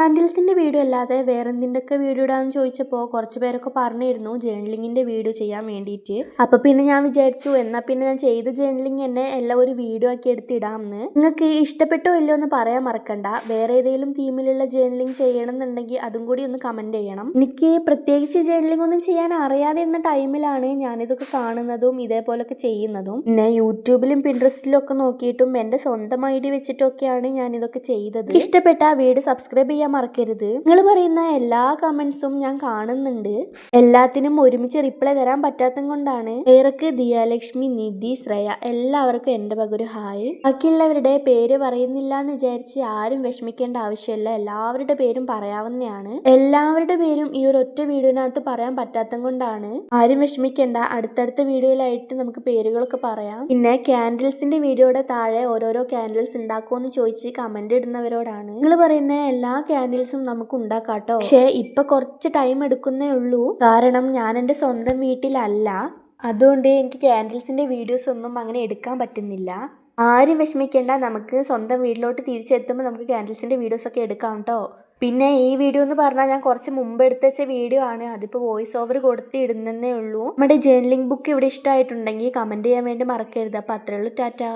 കാൻഡിൽസിന്റെ video അല്ലാതെ വേറെ എന്തിൻ്റെയൊക്കെ video ഇടാന്ന് ചോദിച്ചപ്പോൾ കുറച്ച് പേരൊക്കെ പറഞ്ഞിരുന്നു ജേർണലിങ്ങിന്റെ വീഡിയോ ചെയ്യാൻ വേണ്ടിയിട്ട്. അപ്പൊ പിന്നെ ഞാൻ വിചാരിച്ചു എന്നാ പിന്നെ ഞാൻ ചെയ്ത ജേർണലിങ് തന്നെ എല്ലാം ഒരു വീഡിയോ ആക്കി എടുത്തിടാമെന്ന്. നിങ്ങൾക്ക് ഇഷ്ടപ്പെട്ടോ ഇല്ലോ എന്ന് പറയാൻ മറക്കണ്ട. വേറെ ഏതെങ്കിലും തീമിലുള്ള ജേർണലിങ് ചെയ്യണം എന്നുണ്ടെങ്കിൽ അതും കൂടി ഒന്ന് കമന്റ് ചെയ്യണം. എനിക്ക് പ്രത്യേകിച്ച് ജേർണലിംഗ് ഒന്നും ചെയ്യാൻ അറിയാതെ എന്ന ടൈമിലാണ് ഞാനിതൊക്കെ കാണുന്നതും ഇതേപോലൊക്കെ ചെയ്യുന്നതും. പിന്നെ യൂട്യൂബിലും പിൻട്രസ്റ്റിലും ഒക്കെ നോക്കിയിട്ടും എൻ്റെ സ്വന്തം ഐഡി വെച്ചിട്ടൊക്കെയാണ് ഞാൻ ഇതൊക്കെ ചെയ്തത്. ഇഷ്ടപ്പെട്ട വീഡിയോ സബ്സ്ക്രൈബ് ചെയ്യാൻ മറക്കരുത്. നിങ്ങൾ പറയുന്ന എല്ലാ കമന്റ്സും ഞാൻ കാണുന്നുണ്ട്. എല്ലാത്തിനും ഒരുമിച്ച് റിപ്ലൈ തരാൻ പറ്റാത്തത് കൊണ്ടാണ്. ഏറക്ക് ദിയാലക്ഷ്മി, നിധി, ശ്രേയ എല്ലാവർക്കും എൻ്റെ വക ഹായ്. ബാക്കിയുള്ളവരുടെ പേര് പറയുന്നില്ല എന്ന് വിചാരിച്ച് ആരും വിഷമിക്കേണ്ട ആവശ്യമില്ല. എല്ലാവരുടെ പേരും പറയാവുന്നതാണ്. എല്ലാവരുടെ പേരും ഈ ഒരു ഒറ്റ വീഡിയോനകത്ത് പറയാൻ പറ്റാത്തത് കൊണ്ടാണ്. ആരും വിഷമിക്കേണ്ട. അടുത്തടുത്ത വീഡിയോയിലായിട്ട് നമുക്ക് പേരുകളൊക്കെ പറയാം. പിന്നെ ക്യാൻഡിൽസിന്റെ വീഡിയോയുടെ താഴെ ഓരോരോ ക്യാൻഡിൽസ് ഉണ്ടാക്കുമെന്ന് ചോദിച്ച് കമന്റ് ഇടുന്നവരോടാണ് നിങ്ങൾ പറയുന്ന എല്ലാ ക്യാൻഡിൽസും നമുക്ക് ഉണ്ടാക്കാട്ടോ. പക്ഷേ ഇപ്പൊ കുറച്ച് ടൈം എടുക്കുന്നേ ഉള്ളൂ. കാരണം ഞാൻ എൻ്റെ സ്വന്തം വീട്ടിലല്ല. അതുകൊണ്ട് എനിക്ക് ക്യാൻഡിൽസിന്റെ വീഡിയോസ് ഒന്നും അങ്ങനെ എടുക്കാൻ പറ്റുന്നില്ല. ആരും വിഷമിക്കേണ്ട. നമുക്ക് സ്വന്തം വീട്ടിലോട്ട് തിരിച്ചെത്തുമ്പോൾ നമുക്ക് ക്യാൻഡിൽസിന്റെ വീഡിയോസ് ഒക്കെ എടുക്കാം കേട്ടോ. പിന്നെ ഈ വീഡിയോ എന്ന് പറഞ്ഞാൽ ഞാൻ കുറച്ച് മുമ്പ് എടുത്ത് വെച്ച വീഡിയോ ആണ്. അതിപ്പോൾ വോയിസ് ഓവർ കൊടുത്ത് ഇടുന്നേ ഉള്ളൂ. നമ്മുടെ ജേർണലിംഗ് ബുക്ക് ഇവിടെ ഇഷ്ടമായിട്ടുണ്ടെങ്കിൽ കമന്റ് ചെയ്യാൻ വേണ്ടി മറക്കരുത്. അപ്പോൾ അത്രേ ഉള്ളൂ. ടാറ്റാ.